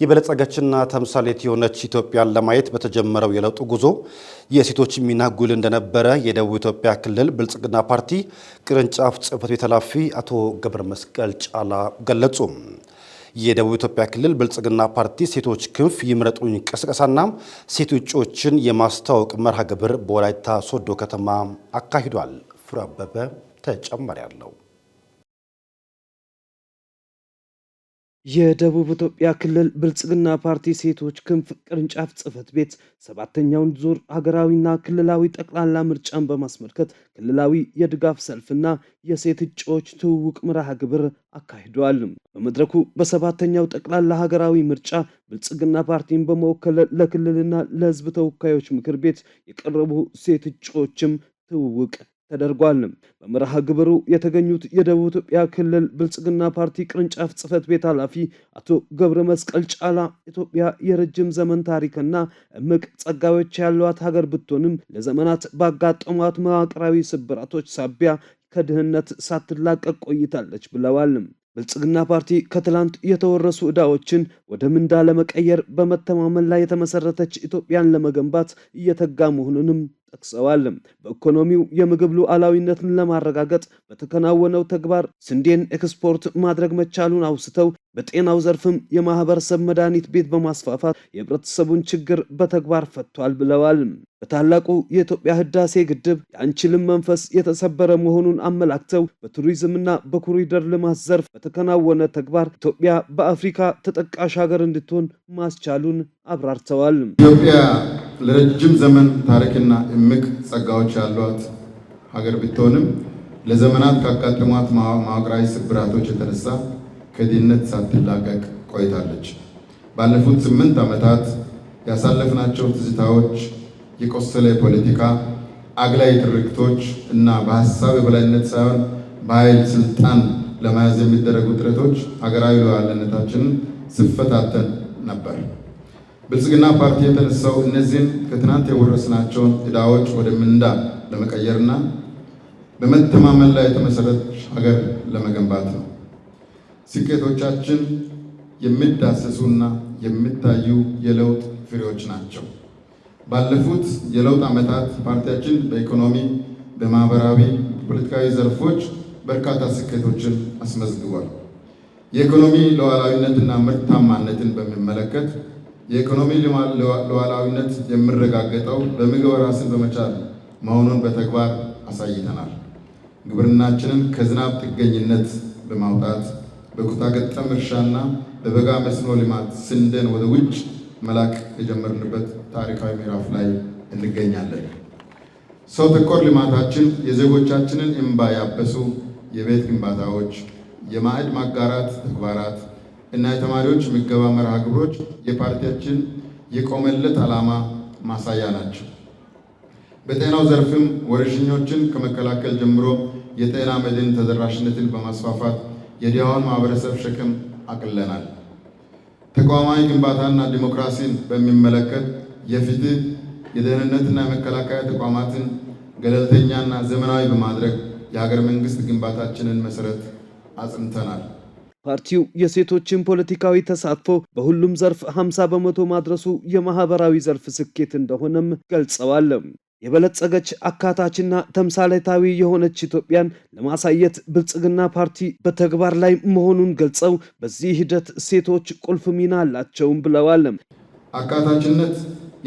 የበለጸገችና ተምሳሌት የሆነች ኢትዮጵያን ለማየት በተጀመረው የለውጥ ጉዞ የሴቶች ሚና ጉልህ እንደነበረ የደቡብ ኢትዮጵያ ክልል ብልጽግና ፓርቲ ቅርንጫፍ ጽሕፈት ቤት ኃላፊ አቶ ገብረ መስቀል ጫላ ገለጹ። የደቡብ ኢትዮጵያ ክልል ብልጽግና ፓርቲ ሴቶች ክንፍ ይምረጡኝ ቅስቀሳና ሴት እጩዎችን የማስተዋወቅ መርሃ ግብር በወላይታ ሶዶ ከተማ አካሂዷል። ፍሬ አበበ ተጨማሪ አለው። የደቡብ ኢትዮጵያ ክልል ብልጽግና ፓርቲ ሴቶች ክንፍ ቅርንጫፍ ጽሕፈት ቤት ሰባተኛውን ዙር ሀገራዊና ክልላዊ ጠቅላላ ምርጫን በማስመልከት ክልላዊ የድጋፍ ሰልፍና የሴት እጩዎች ትውውቅ መርሃ ግብር አካሂዷል። በመድረኩ በሰባተኛው ጠቅላላ ሀገራዊ ምርጫ ብልጽግና ፓርቲን በመወከል ለክልልና ለሕዝብ ተወካዮች ምክር ቤት የቀረቡ ሴት እጩዎችም ትውውቅ ተደርጓል። በመርሃ ግብሩ የተገኙት የደቡብ ኢትዮጵያ ክልል ብልጽግና ፓርቲ ቅርንጫፍ ጽሕፈት ቤት ኃላፊ አቶ ገብረ መስቀል ጫላ ኢትዮጵያ የረጅም ዘመን ታሪክና እምቅ ጸጋዎች ያሏት ሀገር ብትሆንም ለዘመናት ባጋጠሟት መዋቅራዊ ስብራቶች ሳቢያ ከድህነት ሳትላቀቅ ቆይታለች ብለዋል። ብልጽግና ፓርቲ ከትላንት የተወረሱ ዕዳዎችን ወደ ምንዳ ለመቀየር በመተማመን ላይ የተመሰረተች ኢትዮጵያን ለመገንባት እየተጋ መሆኑንም ጠቅሰዋል። በኢኮኖሚው የምግብ ሉዓላዊነትን ለማረጋገጥ በተከናወነው ተግባር ስንዴን ኤክስፖርት ማድረግ መቻሉን አውስተው በጤናው ዘርፍም የማህበረሰብ መድኃኒት ቤት በማስፋፋት የህብረተሰቡን ችግር በተግባር ፈቷል ብለዋል። በታላቁ የኢትዮጵያ ህዳሴ ግድብ የአንችልም መንፈስ የተሰበረ መሆኑን አመላክተው በቱሪዝምና በኮሪደር ልማት ዘርፍ በተከናወነ ተግባር ኢትዮጵያ በአፍሪካ ተጠቃሽ ሀገር እንድትሆን ማስቻሉን አብራርተዋል። ኢትዮጵያ ለረጅም ዘመን ታሪክና እምቅ ጸጋዎች ያሏት ሀገር ብትሆንም ለዘመናት ካጋጠሟት መዋቅራዊ ስብራቶች የተነሳ ከድህነት ሳትላቀቅ ቆይታለች። ባለፉት 8 ዓመታት ያሳለፍናቸው ትዝታዎች፣ የቆሰለ ፖለቲካ፣ አግላይ ትርክቶች እና በሀሳብ የበላይነት ሳይሆን በኃይል ስልጣን ለመያዝ የሚደረጉ ጥረቶች ሀገራዊ ሉዓላዊነታችንን ሲፈታተን ነበር። ብልጽግና ፓርቲ የተነሳው እነዚህን ከትናንት የወረስናቸውን ዕዳዎች ወደ ምንዳ ለመቀየርና በመተማመን ላይ የተመሰረተች ሀገር ለመገንባት ነው። ስኬቶቻችን የሚዳሰሱና የሚታዩ የለውጥ ፍሬዎች ናቸው። ባለፉት የለውጥ ዓመታት ፓርቲያችን በኢኮኖሚ፣ በማህበራዊ፣ ፖለቲካዊ ዘርፎች በርካታ ስኬቶችን አስመዝግቧል። የኢኮኖሚ ሉዓላዊነትና ምርታማነትን በሚመለከት የኢኮኖሚ ሉዓላዊነት የሚረጋገጠው በምግብ ራስን በመቻል መሆኑን በተግባር አሳይተናል። ግብርናችንን ከዝናብ ጥገኝነት በማውጣት በኩታ ገጠም እርሻና በበጋ መስኖ ልማት ስንዴን ወደ ውጭ መላክ የጀመርንበት ታሪካዊ ምዕራፍ ላይ እንገኛለን። ሰው ተኮር ልማታችን የዜጎቻችንን እንባ ያበሱ የቤት ግንባታዎች፣ የማዕድ ማጋራት ተግባራት እና የተማሪዎች ምገባ መርሃ ግብሮች የፓርቲያችን የቆመለት ዓላማ ማሳያ ናቸው። በጤናው ዘርፍም ወረርሽኞችን ከመከላከል ጀምሮ የጤና መድን ተደራሽነትን በማስፋፋት የድሃውን ማህበረሰብ ሸክም አቅለናል። ተቋማዊ ግንባታና ዲሞክራሲን በሚመለከት የፍትህ፣ የደህንነትና የመከላከያ ተቋማትን ገለልተኛና ዘመናዊ በማድረግ የሀገር መንግስት ግንባታችንን መሰረት አጽንተናል። ፓርቲው የሴቶችን ፖለቲካዊ ተሳትፎ በሁሉም ዘርፍ 50 በመቶ ማድረሱ የማህበራዊ ዘርፍ ስኬት እንደሆነም ገልጸዋል። የበለጸገች አካታችና ተምሳሌታዊ የሆነች ኢትዮጵያን ለማሳየት ብልጽግና ፓርቲ በተግባር ላይ መሆኑን ገልጸው በዚህ ሂደት ሴቶች ቁልፍ ሚና አላቸውም ብለዋል። አካታችነት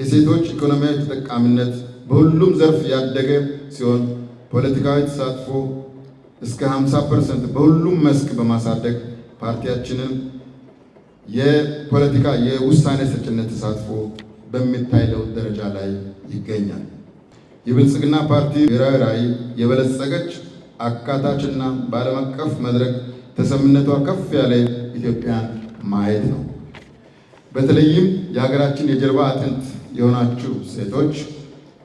የሴቶች ኢኮኖሚያዊ ተጠቃሚነት በሁሉም ዘርፍ ያደገ ሲሆን ፖለቲካዊ ተሳትፎ እስከ 50% በሁሉም መስክ በማሳደግ ፓርቲያችንን የፖለቲካ የውሳኔ ሰጭነት ተሳትፎ በሚታይ ለውጥ ደረጃ ላይ ይገኛል። የብልጽግና ፓርቲ ብሔራዊ ራዕይ የበለጸገች አካታችና በዓለም አቀፍ መድረክ ተሰሚነቷ ከፍ ያለ ኢትዮጵያን ማየት ነው። በተለይም የሀገራችን የጀርባ አጥንት የሆናችሁ ሴቶች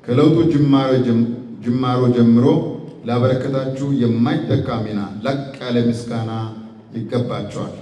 ከለውጡ ጅማሮ ጀምሮ ላበረከታችሁ የማይተካ ሚና ላቅ ያለ ምስጋና ይገባቸዋል።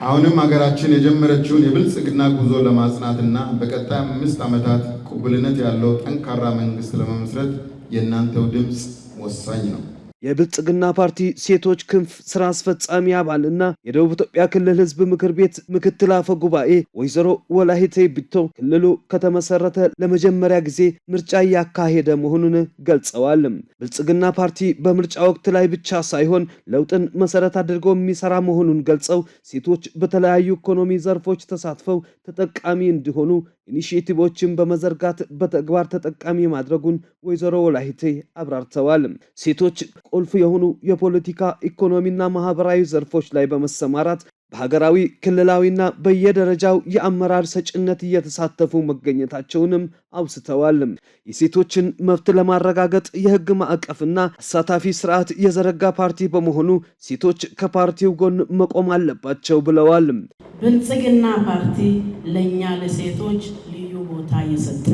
አሁንም ሀገራችን የጀመረችውን የብልጽግና ጉዞ ለማጽናትና በቀጣይ 5 ዓመታት ቅቡልነት ያለው ጠንካራ መንግስት ለመመስረት የእናንተው ድምፅ ወሳኝ ነው። የብልጽግና ፓርቲ ሴቶች ክንፍ ስራ አስፈጻሚ አባልና የደቡብ ኢትዮጵያ ክልል ህዝብ ምክር ቤት ምክትል አፈ ጉባኤ ወይዘሮ ወላሂቴ ቢቶ ክልሉ ከተመሰረተ ለመጀመሪያ ጊዜ ምርጫ እያካሄደ መሆኑን ገልጸዋል። ብልጽግና ፓርቲ በምርጫ ወቅት ላይ ብቻ ሳይሆን ለውጥን መሰረት አድርጎ የሚሰራ መሆኑን ገልጸው ሴቶች በተለያዩ ኢኮኖሚ ዘርፎች ተሳትፈው ተጠቃሚ እንዲሆኑ ኢኒሺዬቲቮችን በመዘርጋት በተግባር ተጠቃሚ ማድረጉን ወይዘሮ ወላሂቴ አብራርተዋል። ሴቶች ቁልፍ የሆኑ የፖለቲካ ኢኮኖሚና ማህበራዊ ዘርፎች ላይ በመሰማራት በሀገራዊ ክልላዊና በየደረጃው የአመራር ሰጭነት እየተሳተፉ መገኘታቸውንም አውስተዋል። የሴቶችን መብት ለማረጋገጥ የህግ ማዕቀፍና አሳታፊ ስርዓት የዘረጋ ፓርቲ በመሆኑ ሴቶች ከፓርቲው ጎን መቆም አለባቸው ብለዋል። ብልጽግና ፓርቲ ለኛ ለሴቶች ልዩ ቦታ የሰጠ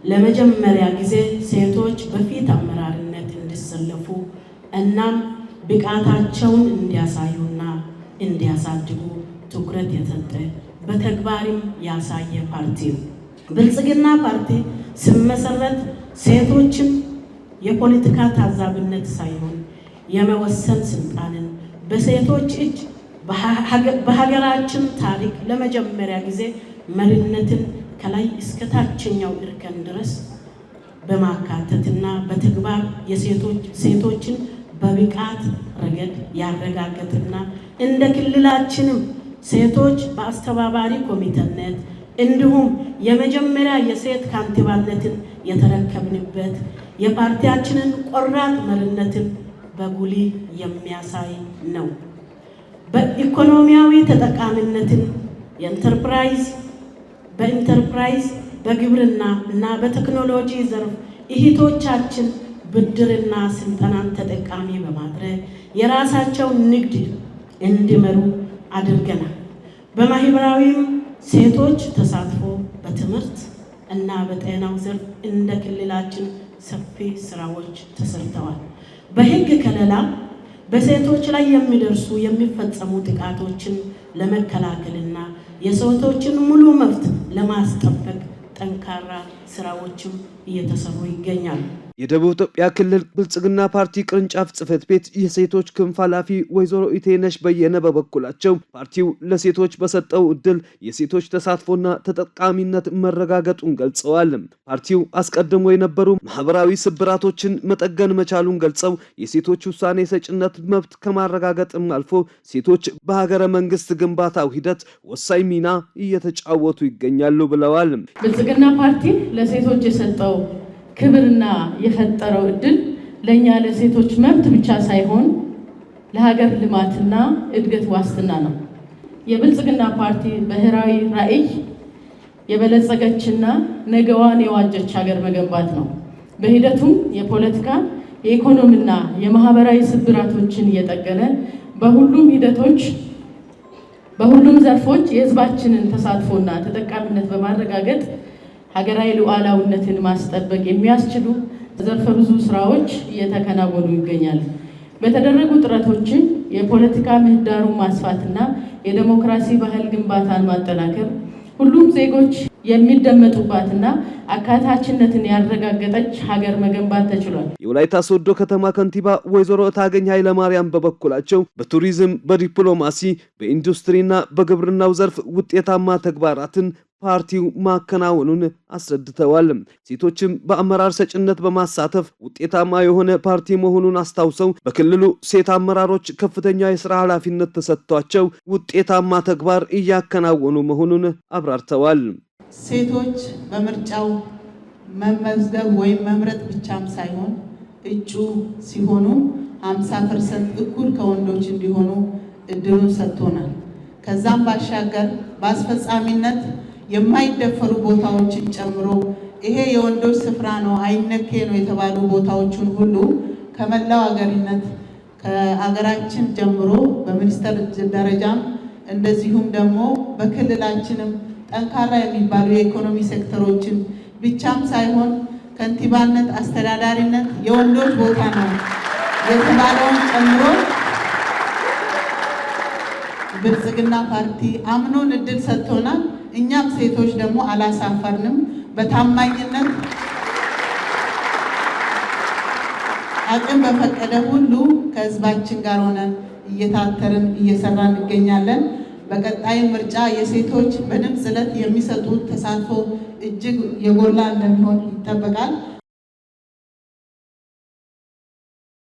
ለመጀመሪያ ጊዜ ሴቶች በፊት አመራርነት እንዲሰለፉ እናም ብቃታቸውን እንዲያሳዩና እንዲያሳድጉ ትኩረት የሰጠ በተግባርም ያሳየ ፓርቲ ነው። ብልጽግና ፓርቲ ሲመሰረት ሴቶችን የፖለቲካ ታዛቢነት ሳይሆን የመወሰን ስልጣንን በሴቶች እጅ በሀገራችን ታሪክ ለመጀመሪያ ጊዜ መሪነትን ከላይ እስከ ታችኛው እርከን ድረስ በማካተትና በተግባር ሴቶችን በብቃት ረገድ ያረጋገጥና እንደ ክልላችንም ሴቶች በአስተባባሪ ኮሚቴነት እንዲሁም የመጀመሪያ የሴት ካንቲባነትን የተረከብንበት የፓርቲያችንን ቆራጥ መሪነትን በጉልህ የሚያሳይ ነው። በኢኮኖሚያዊ ተጠቃሚነትን በኢንተርፕራይዝ በግብርና እና በቴክኖሎጂ ዘርፍ እህቶቻችን ብድርና ስልጠናን ተጠቃሚ በማድረግ የራሳቸውን ንግድ እንዲመሩ አድርገናል። በማህበራዊም ሴቶች ተሳትፎ በትምህርት እና በጤናው ዘርፍ እንደ ክልላችን ሰፊ ስራዎች ተሰርተዋል። በህግ ከለላ በሴቶች ላይ የሚፈጸሙ ጥቃቶችን ለመከላከልና የሴቶችን ሙሉ መብት ለማስጠበቅ ጠንካራ ስራዎችም እየተሰሩ ይገኛሉ። የደቡብ ኢትዮጵያ ክልል ብልጽግና ፓርቲ ቅርንጫፍ ጽህፈት ቤት የሴቶች ክንፍ ኃላፊ ወይዘሮ ኢቴነሽ በየነ በበኩላቸው ፓርቲው ለሴቶች በሰጠው እድል የሴቶች ተሳትፎና ተጠቃሚነት መረጋገጡን ገልጸዋል። ፓርቲው አስቀድሞ የነበሩ ማህበራዊ ስብራቶችን መጠገን መቻሉን ገልጸው የሴቶች ውሳኔ ሰጭነት መብት ከማረጋገጥም አልፎ ሴቶች በሀገረ መንግስት ግንባታው ሂደት ወሳኝ ሚና እየተጫወቱ ይገኛሉ ብለዋል። ብልጽግና ፓርቲ ለሴቶች የሰጠው ክብርና የፈጠረው እድል ለኛ ለሴቶች መብት ብቻ ሳይሆን ለሀገር ልማትና እድገት ዋስትና ነው። የብልጽግና ፓርቲ ብሔራዊ ራዕይ የበለጸገችና ነገዋን የዋጀች ሀገር መገንባት ነው። በሂደቱም የፖለቲካ የኢኮኖሚና የማህበራዊ ስብራቶችን እየጠገነ በሁሉም ዘርፎች የህዝባችንን ተሳትፎና ተጠቃሚነት በማረጋገጥ ሀገራዊ ሉዓላዊነትን ማስጠበቅ የሚያስችሉ ዘርፈ ብዙ ስራዎች እየተከናወኑ ይገኛሉ። በተደረጉ ጥረቶችን የፖለቲካ ምህዳሩን ማስፋትና የዲሞክራሲ ባህል ግንባታን ማጠናከር ሁሉም ዜጎች የሚደመጡባትና አካታችነትን ያረጋገጠች ሀገር መገንባት ተችሏል። የወላይታ ሶዶ ከተማ ከንቲባ ወይዘሮ እታገኝ ኃይለማርያም በበኩላቸው በቱሪዝም፣ በዲፕሎማሲ፣ በኢንዱስትሪና በግብርናው ዘርፍ ውጤታማ ተግባራትን ፓርቲው ማከናወኑን አስረድተዋል። ሴቶችም በአመራር ሰጭነት በማሳተፍ ውጤታማ የሆነ ፓርቲ መሆኑን አስታውሰው በክልሉ ሴት አመራሮች ከፍተኛ የስራ ኃላፊነት ተሰጥቷቸው ውጤታማ ተግባር እያከናወኑ መሆኑን አብራርተዋል። ሴቶች በምርጫው መመዝገብ ወይም መምረጥ ብቻም ሳይሆን እጩ ሲሆኑ 50% እኩል ከወንዶች እንዲሆኑ እድሉን ሰጥቶናል። ከዛም ባሻገር በአስፈጻሚነት የማይደፈሩ ቦታዎችን ጨምሮ ይሄ የወንዶች ስፍራ ነው፣ አይነኬ ነው የተባሉ ቦታዎችን ሁሉ ከመላው ሀገሪነት ከሀገራችን ጀምሮ በሚኒስቴር ደረጃም እንደዚሁም ደግሞ በክልላችንም ጠንካራ የሚባሉ የኢኮኖሚ ሴክተሮችን ብቻም ሳይሆን ከንቲባነት፣ አስተዳዳሪነት የወንዶች ቦታ ነው የተባለውን ጨምሮ ብልጽግና ፓርቲ አምኖን እድል ሰጥቶናል። እኛም ሴቶች ደግሞ አላሳፈርንም። አቅም በፈቀደ ሁሉ ከህዝባችን ጋር ሆነን እየታተርን እየሰራን እንገኛለን። በቀጣይ ምርጫ የሴቶች በድምፅ ዕለት የሚሰጡት ተሳትፎ እጅግ የጎላ እንደሚሆን ይጠበቃል።